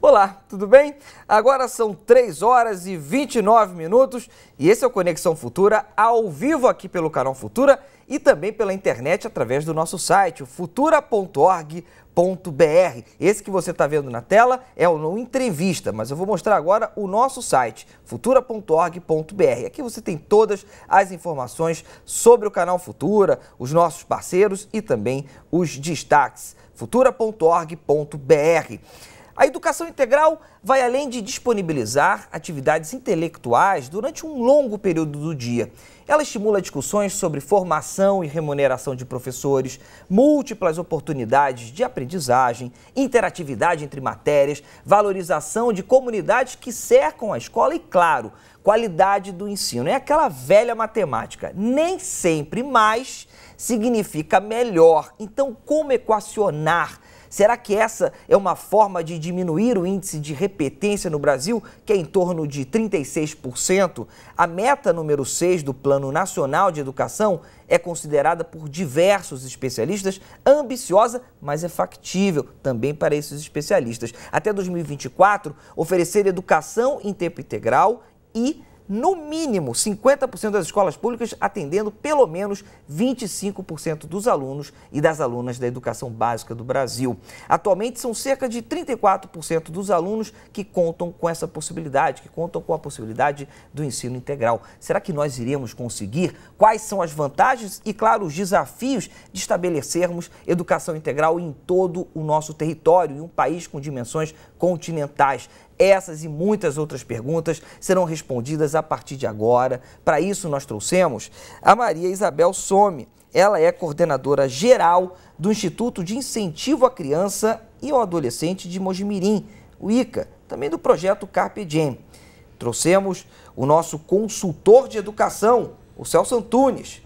Olá, tudo bem? Agora são 3 horas e 29 minutos e esse é o Conexão Futura ao vivo aqui pelo canal Futura e também pela internet através do nosso site, futura.org.br. Esse que você está vendo na tela é o No Entrevista, mas eu vou mostrar agora o nosso site, futura.org.br. Aqui você tem todas as informações sobre o canal Futura, os nossos parceiros e também os destaques, futura.org.br. A educação integral vai além de disponibilizar atividades intelectuais durante um longo período do dia. Ela estimula discussões sobre formação e remuneração de professores, múltiplas oportunidades de aprendizagem, interatividade entre matérias, valorização de comunidades que cercam a escola e, claro, qualidade do ensino. É aquela velha matemática, nem sempre mais significa melhor. Então, como equacionar? Será que essa é uma forma de diminuir o índice de repetência no Brasil, que é em torno de 36%? A meta número 6 do Plano Nacional de Educação é considerada por diversos especialistas ambiciosa, mas é factível também para esses especialistas. Até 2024, oferecer educação em tempo integral e no mínimo 50% das escolas públicas atendendo pelo menos 25% dos alunos e das alunas da educação básica do Brasil. Atualmente são cerca de 34% dos alunos que contam com essa possibilidade, que contam com a possibilidade do ensino integral. Será que nós iremos conseguir? Quais são as vantagens e, claro, os desafios de estabelecermos educação integral em todo o nosso território, em um país com dimensões continentais? Essas e muitas outras perguntas serão respondidas a partir de agora. Para isso, nós trouxemos a Maria Isabel Some. Ela é coordenadora geral do Instituto de Incentivo à Criança e ao Adolescente de Mojimirim, o ICA, também do projeto Carpe Diem. Trouxemos o nosso consultor de educação, o Celso Antunes,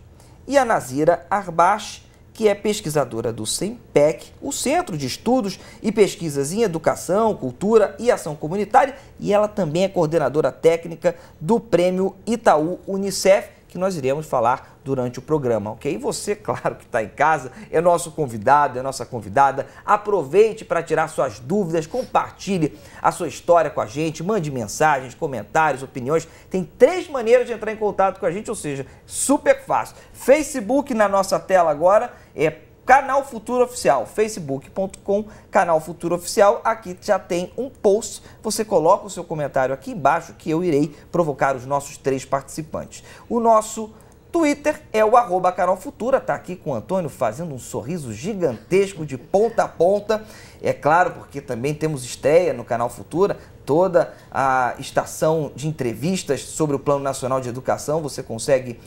e a Nazira Arbache, que é pesquisadora do CEMPEC, o Centro de Estudos e Pesquisas em Educação, Cultura e Ação Comunitária, e ela também é coordenadora técnica do Prêmio Itaú Unicef, que nós iremos falar durante o programa, ok? Você, claro que está em casa, é nosso convidado, é nossa convidada. Aproveite para tirar suas dúvidas, compartilhe a sua história com a gente, mande mensagens, comentários, opiniões. Tem 3 maneiras de entrar em contato com a gente, ou seja, super fácil. Facebook na nossa tela agora é Canal Futura Oficial, facebook.com, Canal Futura Oficial. Aqui já tem um post, você coloca o seu comentário aqui embaixo que eu irei provocar os nossos 3 participantes. O nosso Twitter é o @Canal Futura, tá aqui com o Antônio fazendo um sorriso gigantesco de ponta a ponta. É claro, porque também temos estreia no Canal Futura, toda a estação de entrevistas sobre o Plano Nacional de Educação, você consegue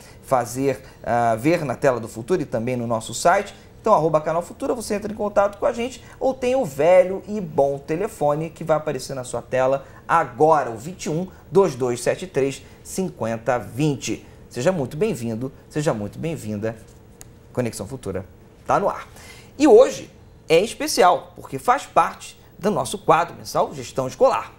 ver na tela do Futuro e também no nosso site. Então, @Canal Futura, você entra em contato com a gente ou tem o velho e bom telefone que vai aparecer na sua tela agora, o 21 2273 5020. Seja muito bem-vindo, seja muito bem-vinda. Conexão Futura está no ar. E hoje é especial, porque faz parte do nosso quadro mensal Gestão Escolar.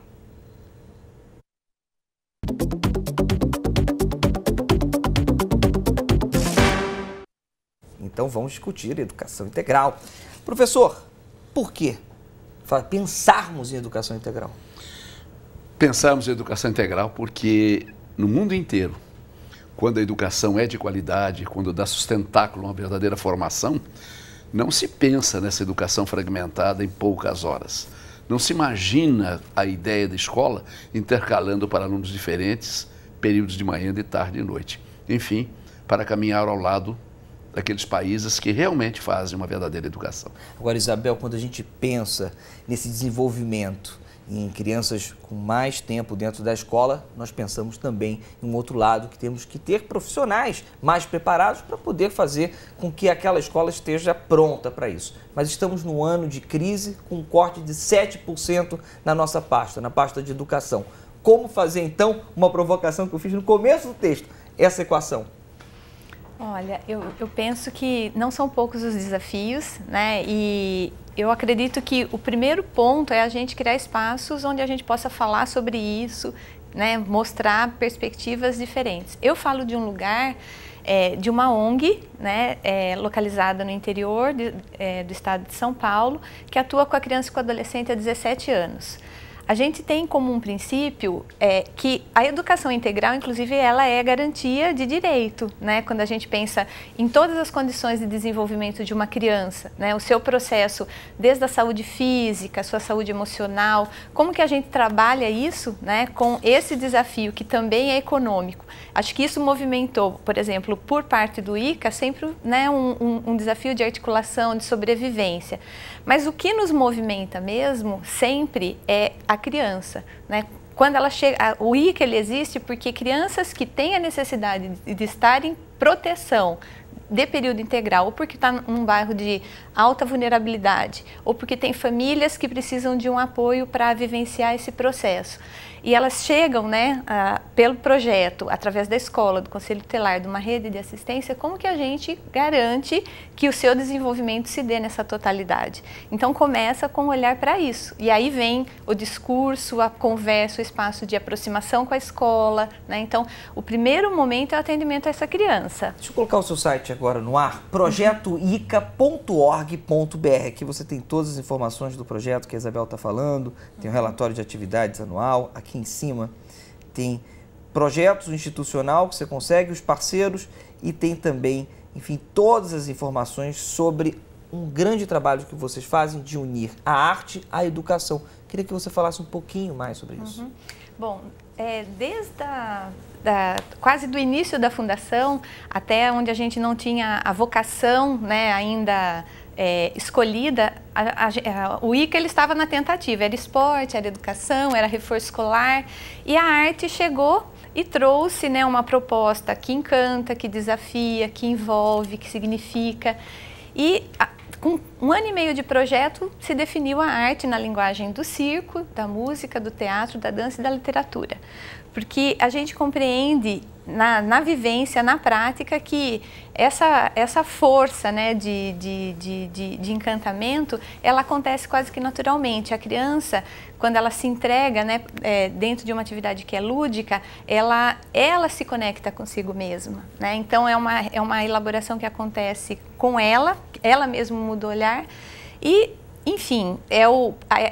Então vamos discutir educação integral. Professor, por que pensarmos em educação integral? Pensarmos em educação integral porque no mundo inteiro, quando a educação é de qualidade, quando dá sustentáculo a uma verdadeira formação, não se pensa nessa educação fragmentada em poucas horas. Não se imagina a ideia da escola intercalando para alunos diferentes, períodos de manhã, de tarde e noite. Enfim, para caminhar ao lado daqueles países que realmente fazem uma verdadeira educação. Agora, Isabel, quando a gente pensa nesse desenvolvimento em crianças com mais tempo dentro da escola, nós pensamos também em um outro lado, que temos que ter profissionais mais preparados para poder fazer com que aquela escola esteja pronta para isso. Mas estamos num ano de crise com um corte de 7% na nossa pasta, na pasta de educação. Como fazer, então, uma provocação que eu fiz no começo do texto, essa equação? Olha, eu penso que não são poucos os desafios, né? E eu acredito que o primeiro ponto é a gente criar espaços onde a gente possa falar sobre isso, né? Mostrar perspectivas diferentes. Eu falo de um lugar de uma ONG, né, localizada no interior do estado de São Paulo, que atua com a criança e com o adolescente há 17 anos. A gente tem como um princípio que a educação integral, inclusive, ela é garantia de direito, né? Quando a gente pensa em todas as condições de desenvolvimento de uma criança, né? O seu processo, desde a saúde física, a sua saúde emocional, como que a gente trabalha isso, né, com esse desafio que também é econômico. Acho que isso movimentou, por exemplo, por parte do ICA, sempre, né, um desafio de articulação, de sobrevivência. Mas o que nos movimenta mesmo, sempre, é a criança, né? Quando ela chega, o ICA ele existe porque crianças que têm a necessidade de estar em proteção de período integral, ou porque está num bairro de alta vulnerabilidade, ou porque tem famílias que precisam de um apoio para vivenciar esse processo. E elas chegam, né, pelo projeto, através da escola, do Conselho Tutelar, de uma rede de assistência, como que a gente garante que o seu desenvolvimento se dê nessa totalidade? Então começa com olhar para isso. E aí vem o discurso, a conversa, o espaço de aproximação com a escola, né? Então o primeiro momento é o atendimento a essa criança. Deixa eu colocar o seu site agora no ar, projetoica.org.br. Aqui você tem todas as informações do projeto que a Isabel está falando, tem um relatório de atividades anual, aqui em cima tem projetos institucional que você consegue, os parceiros, e tem também, enfim, todas as informações sobre um grande trabalho que vocês fazem de unir a arte à educação. Queria que você falasse um pouquinho mais sobre isso. Bom, desde quase do início da fundação, até onde a gente não tinha a vocação, né, ainda escolhida, o ICA ele estava na tentativa, era esporte, era educação, era reforço escolar, e a arte chegou e trouxe, né, uma proposta que encanta, que desafia, que envolve, que significa. E com 1 ano e meio de projeto se definiu a arte na linguagem do circo, da música, do teatro, da dança e da literatura. Porque a gente compreende na vivência, na prática, que essa força, né, de encantamento, ela acontece quase que naturalmente. A criança, quando ela se entrega, né, dentro de uma atividade que é lúdica, ela se conecta consigo mesma, né? Então é uma elaboração que acontece com ela mesma muda o olhar e, enfim, é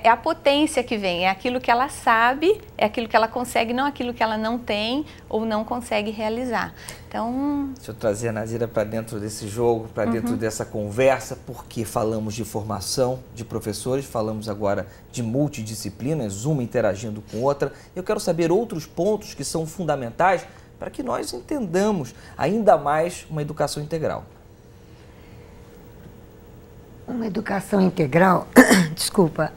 a potência que vem, é aquilo que ela sabe, é aquilo que ela consegue, não aquilo que ela não tem ou não consegue realizar. Então... Deixa eu trazer a Nazira para dentro desse jogo, para dentro dessa conversa, porque falamos de formação de professores, falamos agora de multidisciplinas, uma interagindo com outra. Eu quero saber outros pontos que são fundamentais para que nós entendamos ainda mais uma educação integral. Uma educação integral, desculpa,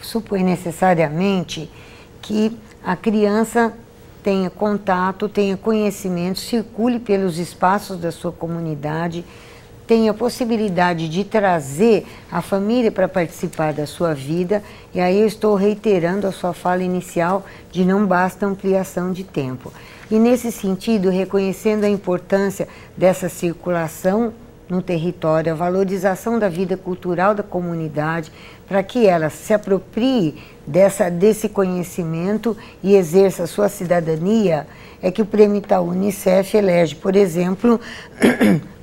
supõe necessariamente que a criança tenha contato, tenha conhecimento, circule pelos espaços da sua comunidade, tenha a possibilidade de trazer a família para participar da sua vida. E aí eu estou reiterando a sua fala inicial de não basta ampliação de tempo. E nesse sentido, reconhecendo a importância dessa circulação no território, a valorização da vida cultural da comunidade, para que ela se aproprie desse conhecimento e exerça a sua cidadania, é que o Prêmio Itaú Unicef elege, por exemplo,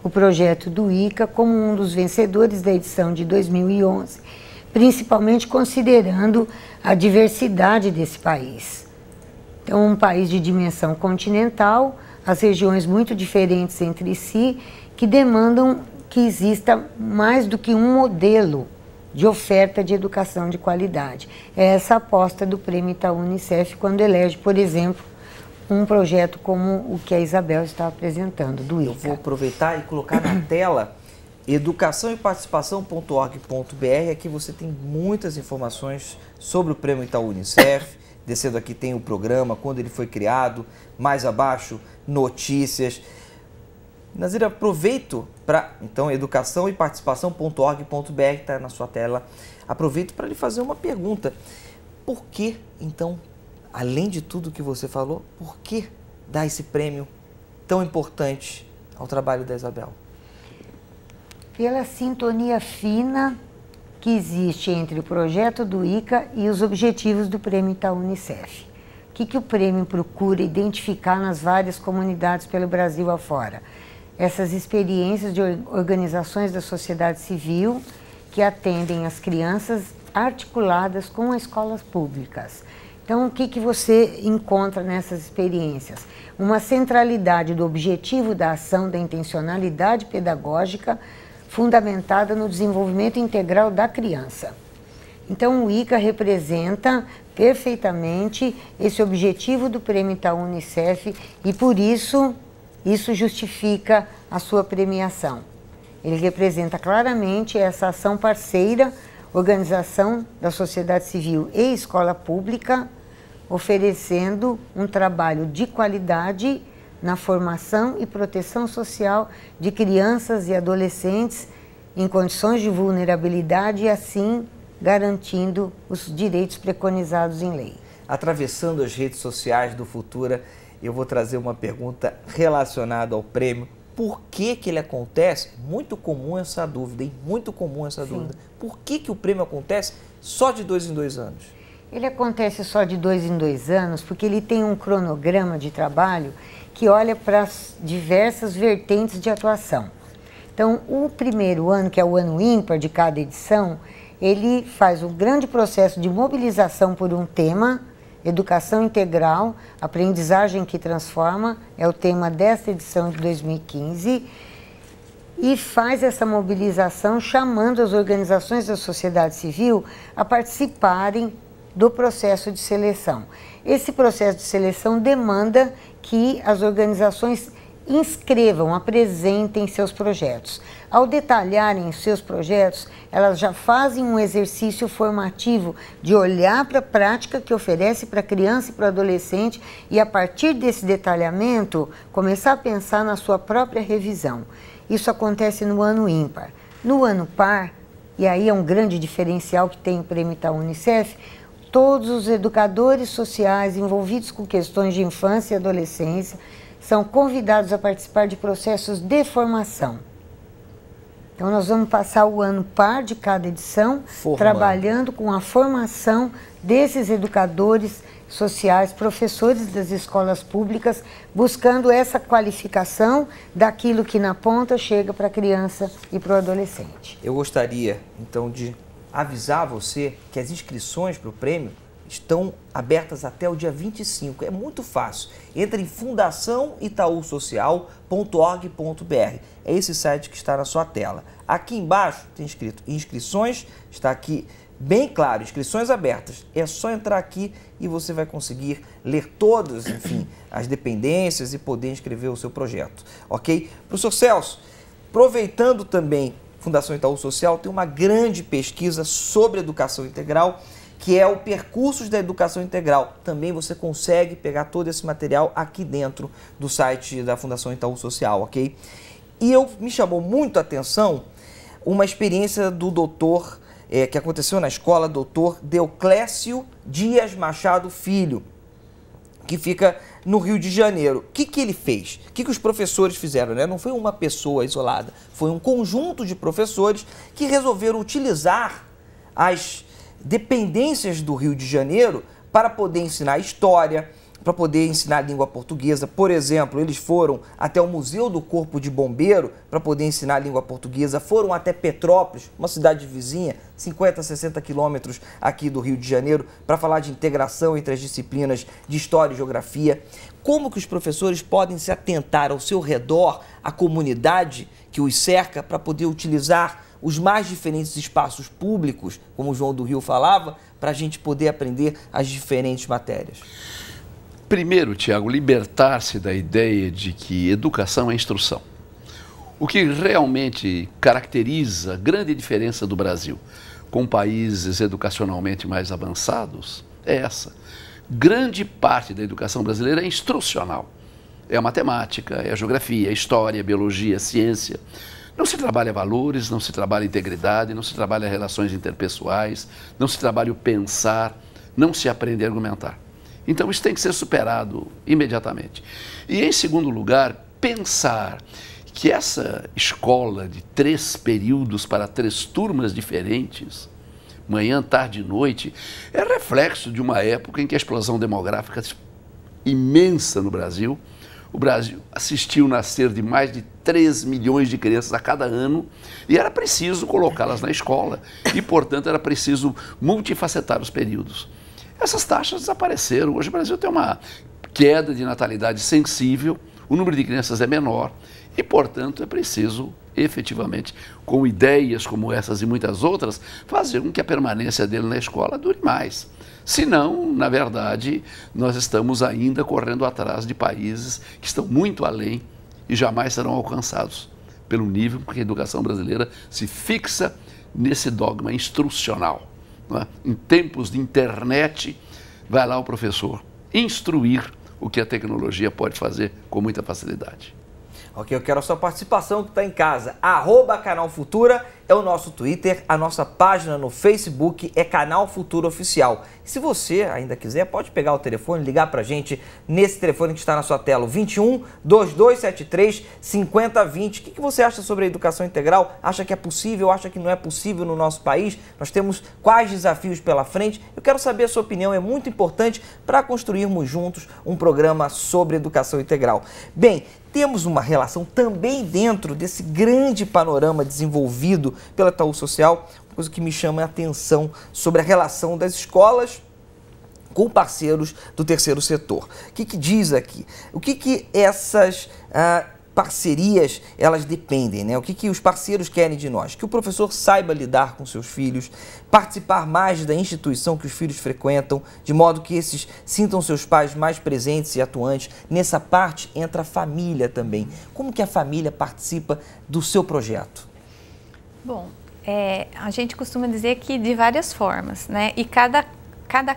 o projeto do ICA como um dos vencedores da edição de 2011, principalmente considerando a diversidade desse país. Então, um país de dimensão continental, as regiões muito diferentes entre si, que demandam que exista mais do que um modelo de oferta de educação de qualidade. É essa a aposta do Prêmio Itaú Unicef quando elege, por exemplo, um projeto como o que a Isabel está apresentando, do ICA. Eu vou aproveitar e colocar na tela educaçãoeparticipação.org.br. Aqui você tem muitas informações sobre o Prêmio Itaú Unicef. Descendo aqui tem o programa, quando ele foi criado, mais abaixo, notícias. Nazira, aproveito para, então, educaçãoeparticipação.org.br, está na sua tela. Aproveito para lhe fazer uma pergunta. Por que, então, além de tudo que você falou, por que dar esse prêmio tão importante ao trabalho da Isabel? Pela sintonia fina que existe entre o projeto do ICA e os objetivos do Prêmio Itaú Unicef. O que o prêmio procura identificar nas várias comunidades pelo Brasil afora? essas experiências de organizações da sociedade civil que atendem as crianças articuladas com as escolas públicas. Então, o que você encontra nessas experiências? Uma centralidade do objetivo da ação, da intencionalidade pedagógica, fundamentada no desenvolvimento integral da criança. Então, o ICA representa perfeitamente esse objetivo do Prêmio Itaú Unicef e, por isso, isso justifica a sua premiação. Ele representa claramente essa ação parceira, organização da sociedade civil e escola pública, oferecendo um trabalho de qualidade na formação e proteção social de crianças e adolescentes em condições de vulnerabilidade e, assim, garantindo os direitos preconizados em lei. Atravessando as redes sociais do Futura, eu vou trazer uma pergunta relacionada ao prêmio. Por que ele acontece? Muito comum essa dúvida, hein? Muito comum essa dúvida. Por que o prêmio acontece só de 2 em 2 anos? Ele acontece só de 2 em 2 anos porque ele tem um cronograma de trabalho que olha para as diversas vertentes de atuação. Então, o primeiro ano, que é o ano ímpar de cada edição, ele faz um grande processo de mobilização por um tema, educação integral, aprendizagem que transforma, é o tema desta edição de 2015, e faz essa mobilização chamando as organizações da sociedade civil a participarem do processo de seleção. Esse processo de seleção demanda que as organizações inscrevam, apresentem seus projetos. Ao detalharem seus projetos, elas já fazem um exercício formativo de olhar para a prática que oferece para a criança e para o adolescente e, a partir desse detalhamento, começar a pensar na sua própria revisão. Isso acontece no ano ímpar. No ano par, e aí é um grande diferencial que tem o Prêmio Itaú Unicef, todos os educadores sociais envolvidos com questões de infância e adolescência são convidados a participar de processos de formação. Então, nós vamos passar o ano par de cada edição, trabalhando com a formação desses educadores sociais, professores das escolas públicas, buscando essa qualificação daquilo que na ponta chega para a criança e para o adolescente. Eu gostaria, então, de avisar você que as inscrições para o prêmio estão abertas até o dia 25. É muito fácil. Entra em fundaçãoitaúsocial.org.br. É esse site que está na sua tela. Aqui embaixo tem escrito inscrições, está aqui bem claro, inscrições abertas. É só entrar aqui e você vai conseguir ler todas, enfim, as dependências e poder inscrever o seu projeto. Ok? Professor Celso, aproveitando também Fundação Itaú Social, tem uma grande pesquisa sobre educação integral, que é o Percursos da Educação Integral. Também você consegue pegar todo esse material aqui dentro do site da Fundação Itaú Social, ok? E me chamou muito a atenção uma experiência do doutor, que aconteceu na escola, doutor Deoclésio Dias Machado Filho, que fica no Rio de Janeiro. O que ele fez? O que os professores fizeram, né? Não foi uma pessoa isolada, foi um conjunto de professores que resolveram utilizar as dependências do Rio de Janeiro para poder ensinar história, para poder ensinar língua portuguesa. Por exemplo, eles foram até o Museu do Corpo de Bombeiro para poder ensinar língua portuguesa, foram até Petrópolis, uma cidade vizinha, 50, 60 quilômetros aqui do Rio de Janeiro, para falar de integração entre as disciplinas de História e Geografia. Como que os professores podem se atentar ao seu redor, à comunidade que os cerca, para poder utilizar os mais diferentes espaços públicos, como o João do Rio falava, para a gente poder aprender as diferentes matérias? Primeiro, Tiago, libertar-se da ideia de que educação é instrução. O que realmente caracteriza a grande diferença do Brasil com países educacionalmente mais avançados é essa. Grande parte da educação brasileira é instrucional. É a matemática, é a geografia, a história, a biologia, a ciência. Não se trabalha valores, não se trabalha integridade, não se trabalha relações interpessoais, não se trabalha o pensar, não se aprende a argumentar. Então isso tem que ser superado imediatamente. E em segundo lugar, pensar que essa escola de 3 períodos para 3 turmas diferentes, manhã, tarde e noite, é reflexo de uma época em que a explosão demográfica imensa no Brasil, O Brasil assistiu o nascer de mais de 3 milhões de crianças a cada ano e era preciso colocá-las na escola e, portanto, era preciso multifacetar os períodos. Essas taxas desapareceram. Hoje o Brasil tem uma queda de natalidade sensível, o número de crianças é menor e, portanto, é preciso, efetivamente, com ideias como essas e muitas outras, fazer com que a permanência dele na escola dure mais. Senão, na verdade, nós estamos ainda correndo atrás de países que estão muito além e jamais serão alcançados pelo nível que a educação brasileira se fixa nesse dogma instrucional. Não é? Em tempos de internet, vai lá o professor instruir o que a tecnologia pode fazer com muita facilidade. Ok, eu quero a sua participação que está em casa. @Canal Futura é o nosso Twitter, a nossa página no Facebook é Canal Futura Oficial. E se você ainda quiser, pode pegar o telefone e ligar para a gente nesse telefone que está na sua tela, o 21 2273 5020. O que você acha sobre a educação integral? Acha que é possível? Acha que não é possível no nosso país? Nós temos quais desafios pela frente? Eu quero saber a sua opinião, é muito importante para construirmos juntos um programa sobre educação integral. Bem, temos uma relação também dentro desse grande panorama desenvolvido pela Itaú Social, uma coisa que me chama a atenção sobre a relação das escolas com parceiros do terceiro setor. O que diz aqui? O que essas parcerias, elas dependem, né? O que os parceiros querem de nós? Que o professor saiba lidar com seus filhos, participar mais da instituição que os filhos frequentam, de modo que esses sintam seus pais mais presentes e atuantes. Nessa parte entra a família também. Como que a família participa do seu projeto? Bom, a gente costuma dizer que de várias formas, né? E cada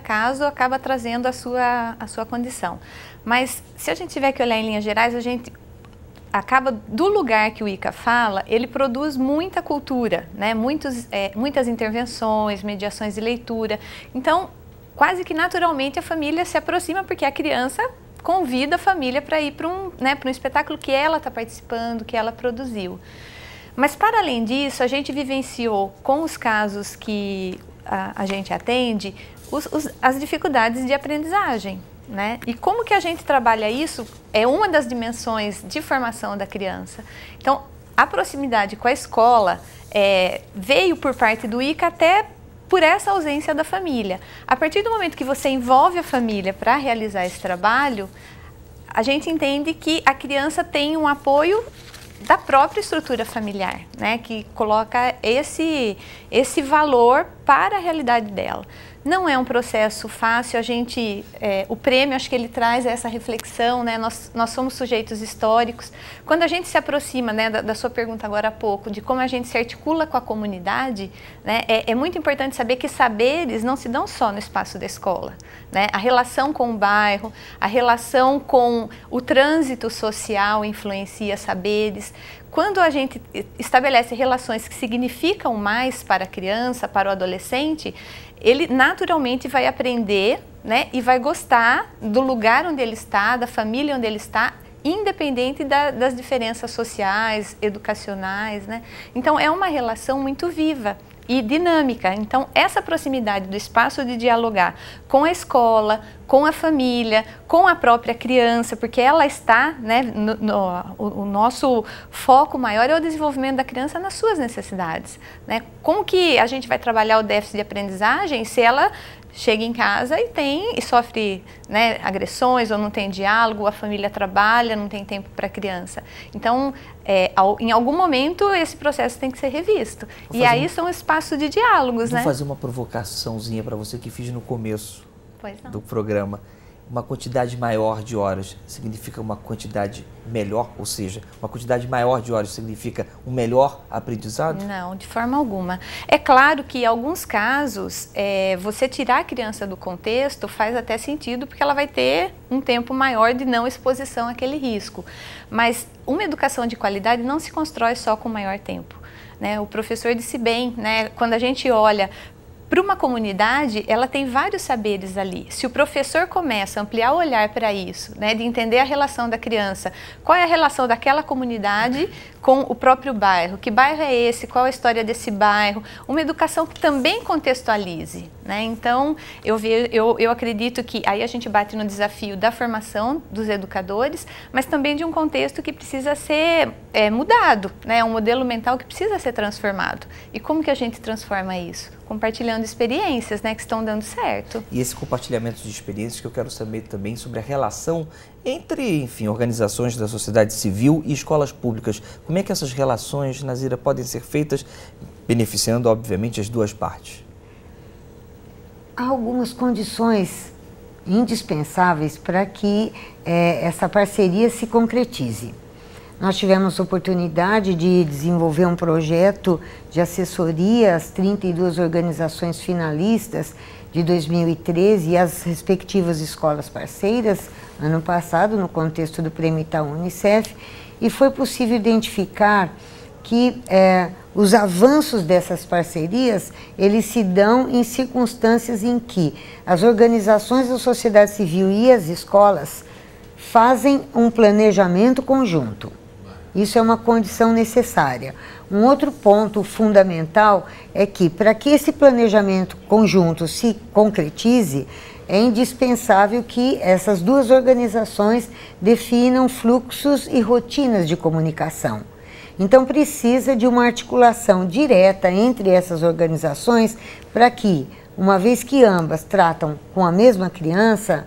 caso acaba trazendo a sua condição. Mas se a gente tiver que olhar em linhas gerais, a gente acaba, do lugar que o ICA fala, ele produz muita cultura, né? Muitas intervenções, mediações de leitura. Então, quase que naturalmente a família se aproxima, porque a criança convida a família para ir para um espetáculo que ela está participando, que ela produziu. Mas, para além disso, a gente vivenciou com os casos que a gente atende as dificuldades de aprendizagem. Né? E como que a gente trabalha isso é uma das dimensões de formação da criança. Então, a proximidade com a escola veio por parte do ICA até por essa ausência da família. A partir do momento que você envolve a família para realizar esse trabalho, a gente entende que a criança tem um apoio da própria estrutura familiar, né? Que coloca esse valor para a realidade dela. Não é um processo fácil, o prêmio, acho que ele traz essa reflexão, né? Nós somos sujeitos históricos. Quando a gente se aproxima, né, da sua pergunta agora há pouco, de como a gente se articula com a comunidade, né, é muito importante saber que saberes não se dão só no espaço da escola, né? A relação com o bairro, a relação com o trânsito social influencia saberes. Quando a gente estabelece relações que significam mais para a criança, para o adolescente, ele naturalmente vai aprender, né, e vai gostar do lugar onde ele está, da família onde ele está, independente das diferenças sociais, educacionais, né? Então, é uma relação muito viva e dinâmica. Então, essa proximidade do espaço de dialogar com a escola, com a família, com a própria criança, porque ela está, né, o nosso foco maior é o desenvolvimento da criança nas suas necessidades, né? Como que a gente vai trabalhar o déficit de aprendizagem se ela chega em casa e sofre, né, agressões, ou não tem diálogo, a família trabalha, não tem tempo para a criança. Então, em algum momento, esse processo tem que ser revisto. E aí são espaços de diálogos, né? Vou fazer uma provocaçãozinha para você que fiz no começo do programa. Uma quantidade maior de horas significa uma quantidade melhor, ou seja, uma quantidade maior de horas significa um melhor aprendizado? Não, de forma alguma. É claro que em alguns casos, você tirar a criança do contexto faz até sentido, porque ela vai ter um tempo maior de não exposição àquele risco. Mas uma educação de qualidade não se constrói só com maior tempo, né? O professor disse bem, né, quando a gente olha para uma comunidade, ela tem vários saberes ali. Se o professor começa a ampliar o olhar para isso, né, de entender a relação da criança, qual é a relação daquela comunidade com o próprio bairro, que bairro é esse, qual é a história desse bairro, uma educação que também contextualize, né? Então, eu acredito que aí a gente bate no desafio da formação dos educadores, mas também de um contexto que precisa ser mudado, né? Um modelo mental que precisa ser transformado. E como que a gente transforma isso? Compartilhando experiências, né, que estão dando certo. E esse compartilhamento de experiências que eu quero saber também sobre a relação entre, enfim, organizações da sociedade civil e escolas públicas. Como é que essas relações, Nazira, podem ser feitas, beneficiando, obviamente, as duas partes? Há algumas condições indispensáveis para que essa parceria se concretize. Nós tivemos oportunidade de desenvolver um projeto de assessoria às 32 organizações finalistas de 2013 e às respectivas escolas parceiras, ano passado, no contexto do Prêmio Itaú Unicef, e foi possível identificar que os avanços dessas parcerias, eles se dão em circunstâncias em que as organizações da sociedade civil e as escolas fazem um planejamento conjunto. Isso é uma condição necessária. Um outro ponto fundamental é que, para que esse planejamento conjunto se concretize, é indispensável que essas duas organizações definam fluxos e rotinas de comunicação. Então, precisa de uma articulação direta entre essas organizações para que, uma vez que ambas tratam com a mesma criança,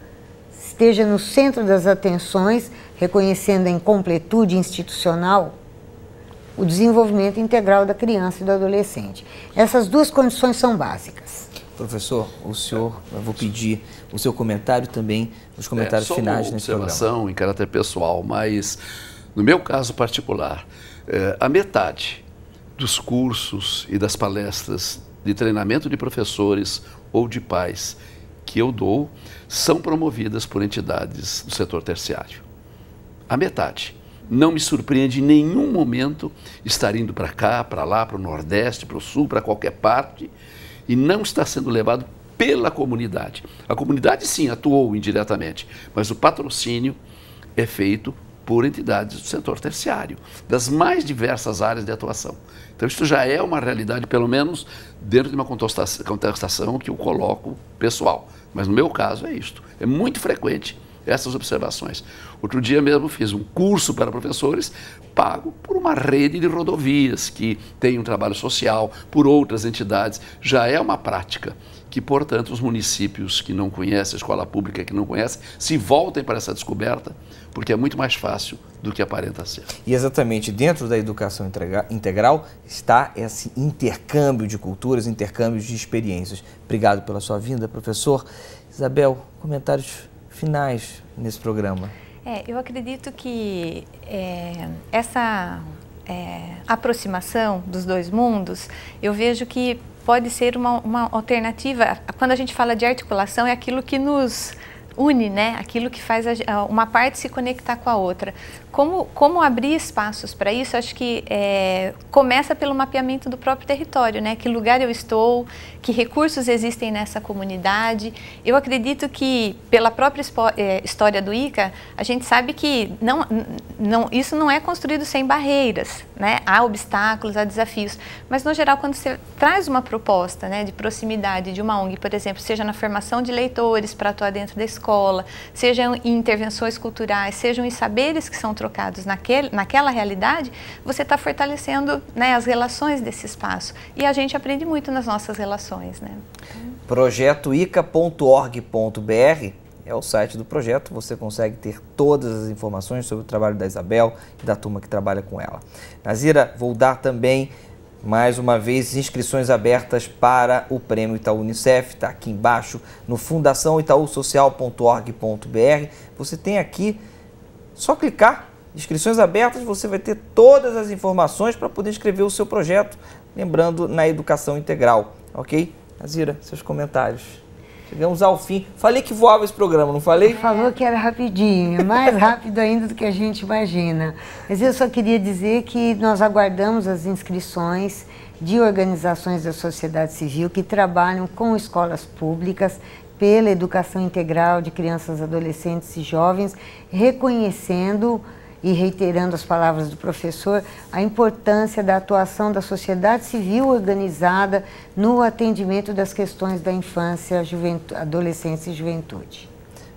esteja no centro das atenções, reconhecendo a incompletude institucional, o desenvolvimento integral da criança e do adolescente. Essas duas condições são básicas. Professor, o senhor, eu vou pedir o seu comentário também, os comentários finais nesse programa. Só uma observação em caráter pessoal, mas no meu caso particular, a metade dos cursos e das palestras de treinamento de professores ou de pais que eu dou são promovidas por entidades do setor terciário. A metade. Não me surpreende em nenhum momento estar indo para cá, para lá, para o Nordeste, para o Sul, para qualquer parte, e não está sendo levado pela comunidade. A comunidade, sim, atuou indiretamente, mas o patrocínio é feito por entidades do setor terciário, das mais diversas áreas de atuação. Então, isso já é uma realidade, pelo menos dentro de uma contestação que eu coloco pessoal. Mas no meu caso é isto. É muito frequente essas observações. Outro dia mesmo fiz um curso para professores pago por uma rede de rodovias que tem um trabalho social, por outras entidades. Já é uma prática que, portanto, os municípios que não conhecem, a escola pública que não conhece, se voltem para essa descoberta, porque é muito mais fácil do que aparenta ser. E exatamente dentro da educação integral está esse intercâmbio de culturas, intercâmbio de experiências. Obrigado pela sua vinda, professor. Isabel, comentários finais nesse programa. Eu acredito que essa aproximação dos dois mundos, eu vejo que pode ser uma alternativa. Quando a gente fala de articulação, é aquilo que nos une, né? Aquilo que faz uma parte se conectar com a outra. Como abrir espaços para isso? Acho que começa pelo mapeamento do próprio território, né? Que lugar eu estou, que recursos existem nessa comunidade. Eu acredito que, pela própria história do ICA, a gente sabe que isso não é construído sem barreiras, né? Há obstáculos, há desafios, mas, no geral, quando você traz uma proposta, né, de proximidade de uma ONG, por exemplo, seja na formação de leitores para atuar dentro da escola, sejam em intervenções culturais, sejam em saberes que são trocados naquela realidade, você está fortalecendo, né, as relações desse espaço. E a gente aprende muito nas nossas relações, né? projetoica.org.br é o site do projeto. Você consegue ter todas as informações sobre o trabalho da Isabel e da turma que trabalha com ela. Nazira, vou dar também, mais uma vez, inscrições abertas para o Prêmio Itaú Unicef. Está aqui embaixo no fundaçãoitausocial.org.br. Você tem aqui, só clicar, inscrições abertas, você vai ter todas as informações para poder escrever o seu projeto, lembrando, na educação integral, ok? Nazira, seus comentários. Chegamos ao fim. Falei que voava esse programa, não falei? Falou que era rapidinho, mais rápido ainda do que a gente imagina. Mas eu só queria dizer que nós aguardamos as inscrições de organizações da sociedade civil que trabalham com escolas públicas pela educação integral de crianças, adolescentes e jovens, reconhecendo e reiterando as palavras do professor, a importância da atuação da sociedade civil organizada no atendimento das questões da infância, adolescência e juventude.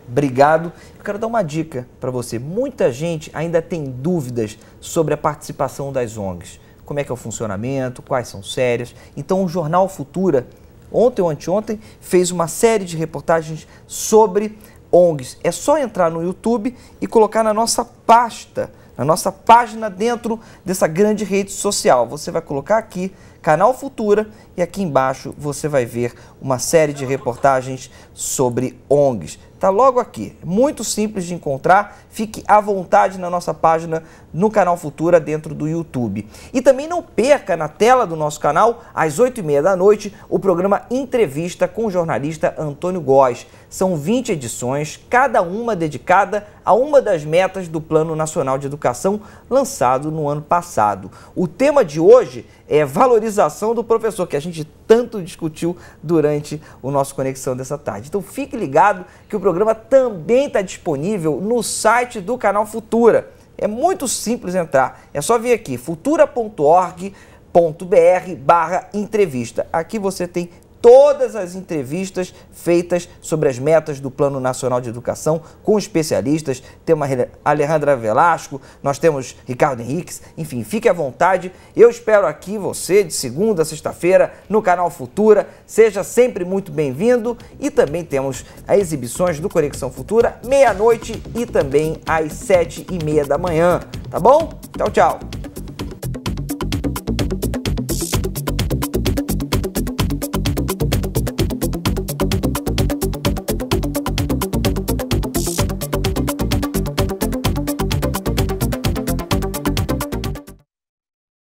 Obrigado. Eu quero dar uma dica para você. Muita gente ainda tem dúvidas sobre a participação das ONGs. Como é que é o funcionamento, quais são sérias. Então o Jornal Futura, ontem ou anteontem, fez uma série de reportagens sobre ONGs. É só entrar no YouTube e colocar na nossa pasta, na nossa página dentro dessa grande rede social. Você vai colocar aqui, Canal Futura, e aqui embaixo você vai ver uma série de reportagens sobre ONGs. Está logo aqui, muito simples de encontrar, fique à vontade na nossa página no Canal Futura dentro do YouTube. E também não perca na tela do nosso canal, às 8h30 da noite, o programa Entrevista com o jornalista Antônio Góes. São 20 edições, cada uma dedicada a uma das metas do Plano Nacional de Educação lançado no ano passado. O tema de hoje é valorização do professor, que a gente tanto discutiu durante o nosso Conexão dessa tarde. Então fique ligado que o programa também está disponível no site do Canal Futura. É muito simples entrar, é só vir aqui, futura.org.br/entrevista. Aqui você tem todas as entrevistas feitas sobre as metas do Plano Nacional de Educação com especialistas. Temos a Alejandra Velasco, nós temos Ricardo Henriques, enfim, fique à vontade. Eu espero aqui você de segunda a sexta-feira no Canal Futura. Seja sempre muito bem-vindo. E também temos as exibições do Conexão Futura, meia-noite e também às 7h30 da manhã. Tá bom? Tchau, tchau.